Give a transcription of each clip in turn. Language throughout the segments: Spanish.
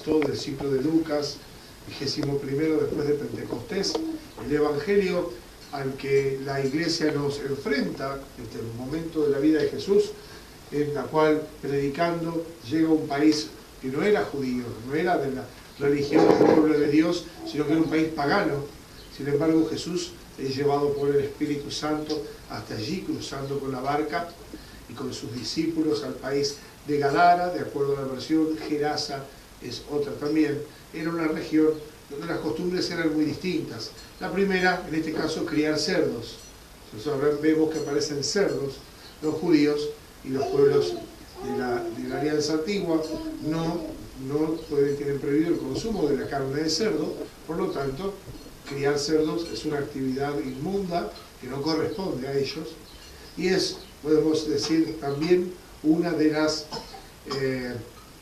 sexto del ciclo de Lucas, 21º después de Pentecostés, el Evangelio al que la Iglesia nos enfrenta desde el momento de la vida de Jesús, en la cual, predicando, llega a un país que no era judío, no era de la religión del pueblo de Dios, sino que era un país pagano. Sin embargo, Jesús es llevado por el Espíritu Santo hasta allí, cruzando con la barca y con sus discípulos al país de Gadara, de acuerdo a la versión. Gerasa es otra también. Era una región donde las costumbres eran muy distintas. La primera, en este caso, criar cerdos. Nosotros vemos que aparecen cerdos. Los judíos y los pueblos de la Alianza Antigua tienen prohibido el consumo de la carne de cerdo. Por lo tanto, criar cerdos es una actividad inmunda que no corresponde a ellos, y es, podemos decir, también una de las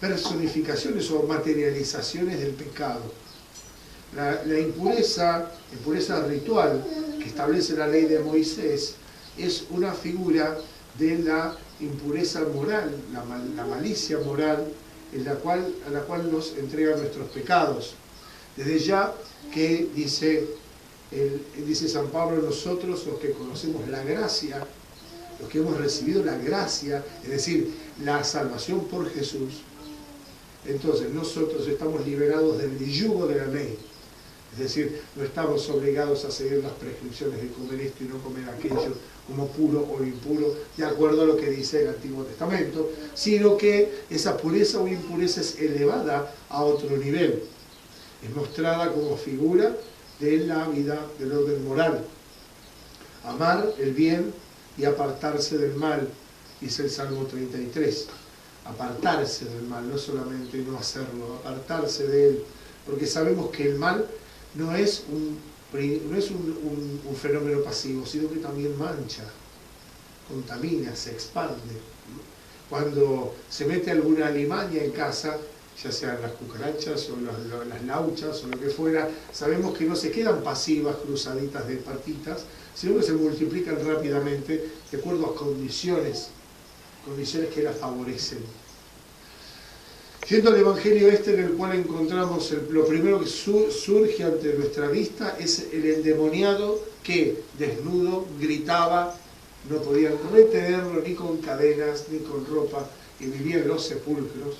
personificaciones o materializaciones del pecado. La impureza ritual que establece la ley de Moisés es una figura de la impureza moral, la malicia moral a la cual nos entrega nuestros pecados. Desde ya que dice San Pablo, nosotros los que conocemos la gracia, los que hemos recibido la gracia, es decir, la salvación por Jesús, entonces nosotros estamos liberados del yugo de la ley. Es decir, no estamos obligados a seguir las prescripciones de comer esto y no comer aquello como puro o impuro, de acuerdo a lo que dice el Antiguo Testamento, sino que esa pureza o impureza es elevada a otro nivel. Es mostrada como figura de la vida del orden moral. Amar el bien y apartarse del mal, dice el Salmo 33. Apartarse del mal, no solamente no hacerlo, apartarse de él, porque sabemos que el mal no es un fenómeno pasivo, sino que también mancha, contamina, se expande. Cuando se mete alguna alimaña en casa, ya sean las cucarachas o las lauchas o lo que fuera, sabemos que no se quedan pasivas, cruzaditas de patitas, sino que se multiplican rápidamente de acuerdo a condiciones que las favorecen. Yendo al Evangelio en el cual encontramos lo primero que surge ante nuestra vista es el endemoniado que, desnudo, gritaba, no podían retenerlo ni con cadenas ni con ropa, y vivía en los sepulcros,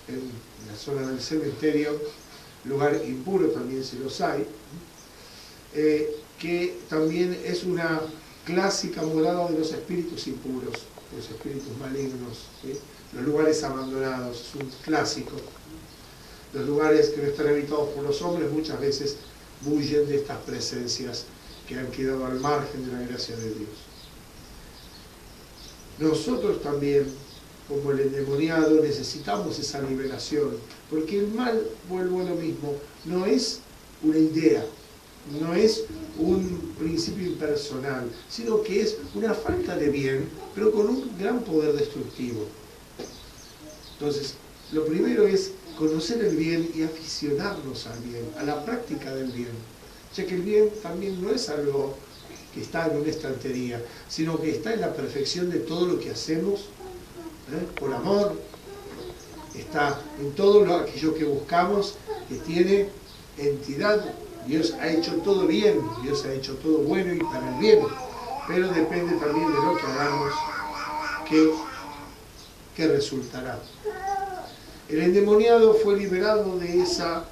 en la zona del cementerio, lugar impuro también si los hay, que también es una clásica morada de los espíritus impuros, de los espíritus malignos, ¿sí? Los lugares abandonados, es un clásico. Los lugares que no están habitados por los hombres muchas veces huyen de estas presencias que han quedado al margen de la gracia de Dios. Nosotros también, como el endemoniado, necesitamos esa liberación, porque el mal, vuelvo a lo mismo, no es una idea, no es un principio impersonal, sino que es una falta de bien, pero con un gran poder destructivo. Entonces, lo primero es conocer el bien y aficionarnos al bien, a la práctica del bien, ya que el bien también no es algo que está en una estantería, sino que está en la perfección de todo lo que hacemos, por amor, está en todo aquello que buscamos, que tiene entidad. Dios ha hecho todo bien, Dios ha hecho todo bueno y para el bien, pero depende también de lo que hagamos que resultará. El endemoniado fue liberado de esa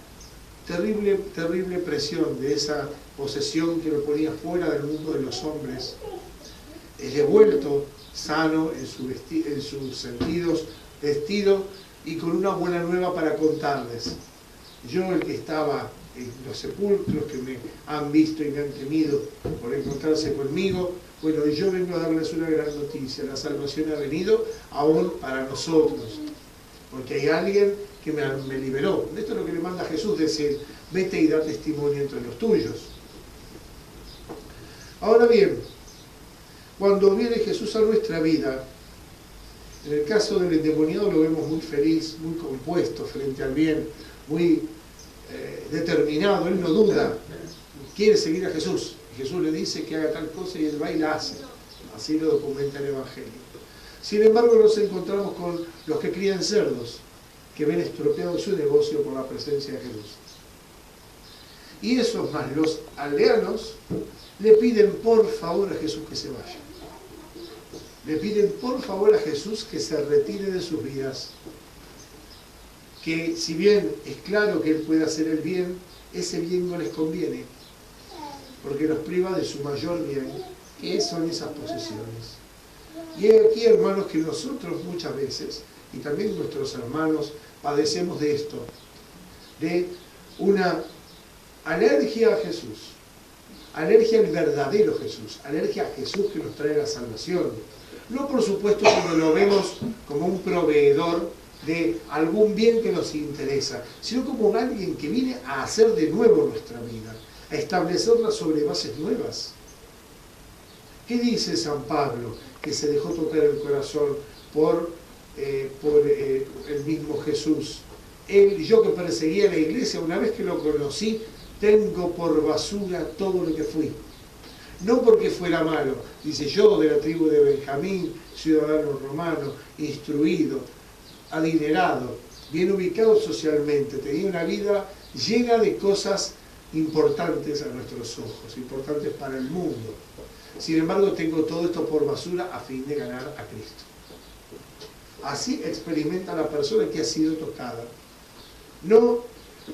terrible presión, de esa posesión que lo ponía fuera del mundo de los hombres. Es devuelto sano en sus sentidos, vestido y con una buena nueva para contarles. Yo, el que estaba en los sepulcros, que me han visto y me han temido por encontrarse conmigo, bueno, yo vengo a darles una gran noticia. La salvación ha venido aún para nosotros, porque hay alguien que me liberó. Esto es lo que le manda a Jesús, decir, vete y da testimonio entre los tuyos. Ahora bien, cuando viene Jesús a nuestra vida, en el caso del endemoniado lo vemos muy feliz, muy compuesto frente al bien, muy determinado, él no duda, quiere seguir a Jesús. Jesús le dice que haga tal cosa y él va y la hace. Así lo documenta el Evangelio. Sin embargo, nos encontramos con los que crían cerdos. que ven estropeado su negocio por la presencia de Jesús. Y esos más, los aldeanos, le piden por favor a Jesús que se vaya. Le piden por favor a Jesús que se retire de sus vidas. Que si bien es claro que Él puede hacer el bien, ese bien no les conviene, porque los priva de su mayor bien, que son esas posesiones. Y aquí, hermanos, que nosotros muchas veces, y también nuestros hermanos, padecemos de esto, de una alergia a Jesús, alergia al verdadero Jesús, alergia a Jesús que nos trae la salvación. No, por supuesto, cuando lo vemos como un proveedor de algún bien que nos interesa, sino como alguien que viene a hacer de nuevo nuestra vida, a establecerla sobre bases nuevas. ¿Qué dice San Pablo? Que se dejó tocar el corazón por el mismo Jesús. Yo que perseguía la iglesia, una vez que lo conocí, tengo por basura todo lo que fui. No porque fuera malo, dice, yo de la tribu de Benjamín, ciudadano romano, instruido, adinerado, bien ubicado socialmente, tenía una vida llena de cosas importantes a nuestros ojos, importantes para el mundo. Sin embargo, tengo todo esto por basura a fin de ganar a Cristo. Así experimenta la persona que ha sido tocada. No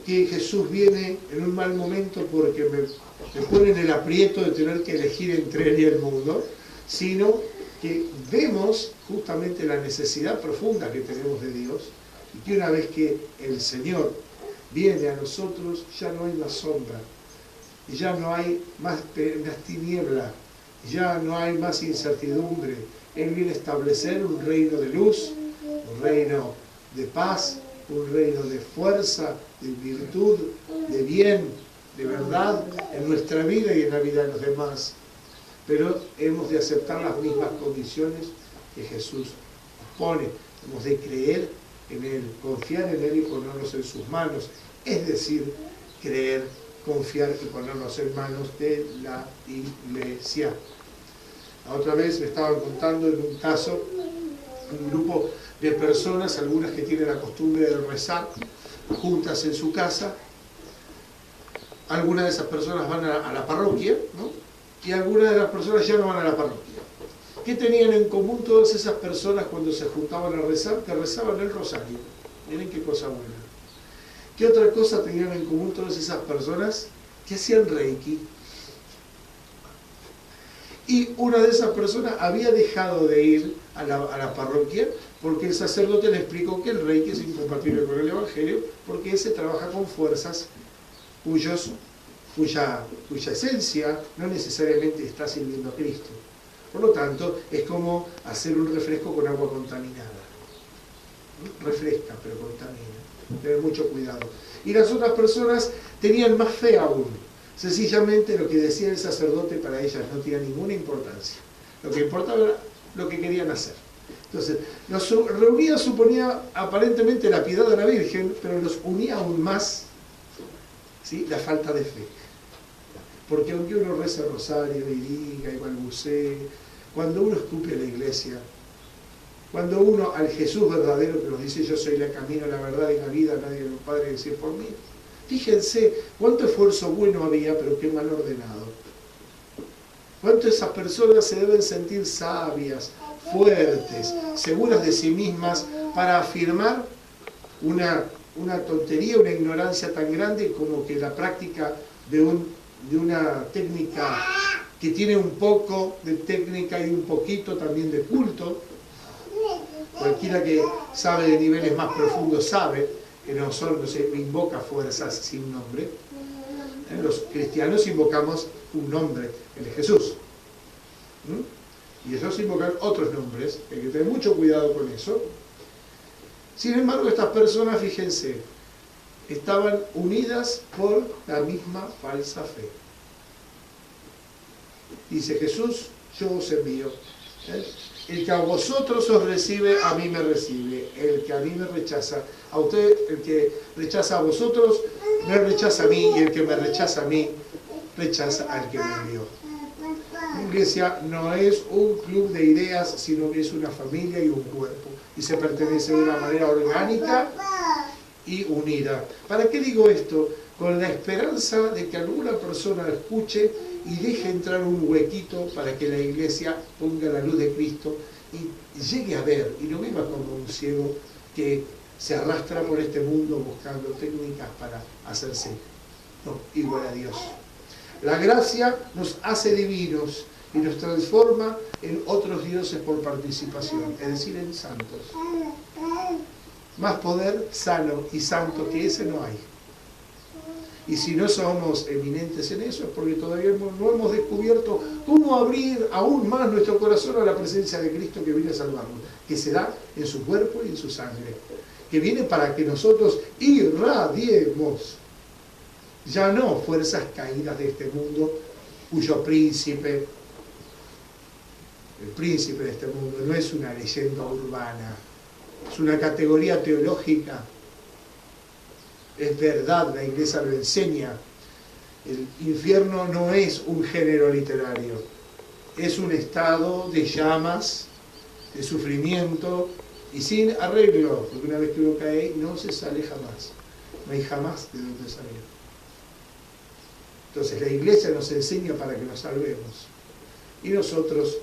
que Jesús viene en un mal momento porque me pone en el aprieto de tener que elegir entre Él y el mundo, sino que vemos justamente la necesidad profunda que tenemos de Dios, y que una vez que el Señor viene a nosotros, ya no hay más sombra, y ya no hay más tiniebla, ya no hay más incertidumbre. Él viene a establecer un reino de luz, un reino de paz, un reino de fuerza, de virtud, de bien, de verdad en nuestra vida y en la vida de los demás. Pero hemos de aceptar las mismas condiciones que Jesús pone. Hemos de creer en Él, confiar en Él y ponernos en sus manos. Es decir, creer, confiar y ponernos en manos de la Iglesia. La otra vez me estaban contando en un caso, un grupo de personas, algunas que tienen la costumbre de rezar juntas en su casa. Algunas de esas personas van a la parroquia, ¿no? Y algunas de las personas ya no van a la parroquia. ¿Qué tenían en común todas esas personas cuando se juntaban a rezar? Que rezaban el rosario. Miren qué cosa buena. ¿Qué otra cosa tenían en común todas esas personas? Que hacían reiki. Y una de esas personas había dejado de ir a la parroquia porque el sacerdote le explicó que el reiki es incompatible con el Evangelio, porque ese trabaja con fuerzas cuya esencia no necesariamente está sirviendo a Cristo. Por lo tanto, es como hacer un refresco con agua contaminada. Refresca, pero contamina. Tener mucho cuidado. Y las otras personas tenían más fe aún. Sencillamente lo que decía el sacerdote para ellas no tenía ninguna importancia. Lo que importaba era lo que querían hacer. Entonces, los reunía suponía aparentemente la piedad de la Virgen, pero los unía aún más, ¿sí?, la falta de fe. Porque aunque uno reza el rosario y diga y balbucee, cuando uno escupe a la iglesia, cuando uno al Jesús verdadero que nos dice yo soy el camino, la verdad y la vida, nadie lo Padre decir por mí, fíjense cuánto esfuerzo bueno había, pero qué mal ordenado. Cuánto esas personas se deben sentir sabias, fuertes, seguras de sí mismas para afirmar una tontería, una ignorancia tan grande como que la práctica de una técnica que tiene un poco de técnica y un poquito también de culto. Cualquiera que sabe de niveles más profundos sabe que no se invoca fuerzas sin nombre. Los cristianos invocamos un nombre, el de Jesús. Y ellos invocan otros nombres, hay que tener mucho cuidado con eso. Sin embargo, estas personas, fíjense, estaban unidas por la misma falsa fe. Dice Jesús, yo os envío. El que a vosotros os recibe, a mí me recibe. El que a mí me rechaza, a usted, el que rechaza a vosotros, me rechaza a mí, y el que me rechaza a mí, rechaza al que me envió. La iglesia no es un club de ideas, sino que es una familia y un cuerpo. Y se pertenece de una manera orgánica y unida. ¿Para qué digo esto? Con la esperanza de que alguna persona escuche y deje entrar un huequito para que la iglesia ponga la luz de Cristo y llegue a ver, y no viva como un ciego que se arrastra por este mundo buscando técnicas para hacerse igual a Dios. La gracia nos hace divinos y nos transforma en otros dioses por participación, es decir, en santos. Más poder sano y santo que ese no hay. Y si no somos eminentes en eso es porque todavía no hemos descubierto cómo abrir aún más nuestro corazón a la presencia de Cristo que viene a salvarnos, que se da en su cuerpo y en su sangre, que viene para que nosotros irradiemos ya no fuerzas caídas de este mundo, cuyo príncipe, el príncipe de este mundo, no es una leyenda urbana, es una categoría teológica. Es verdad, la iglesia lo enseña. El infierno no es un género literario, es un estado de llamas, de sufrimiento y sin arreglo, porque una vez que uno cae no se sale jamás, no hay jamás de dónde salir. Entonces la iglesia nos enseña para que nos salvemos y nosotros,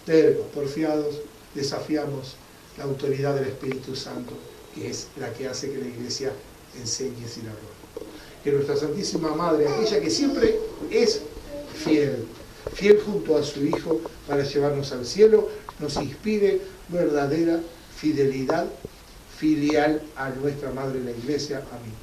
tercos, porfiados, desafiamos la autoridad del Espíritu Santo, que es la que hace que la iglesia enseñe sin error. Que nuestra Santísima Madre, aquella que siempre es fiel junto a su Hijo para llevarnos al cielo, nos inspire verdadera fidelidad filial a nuestra Madre la Iglesia. Amén.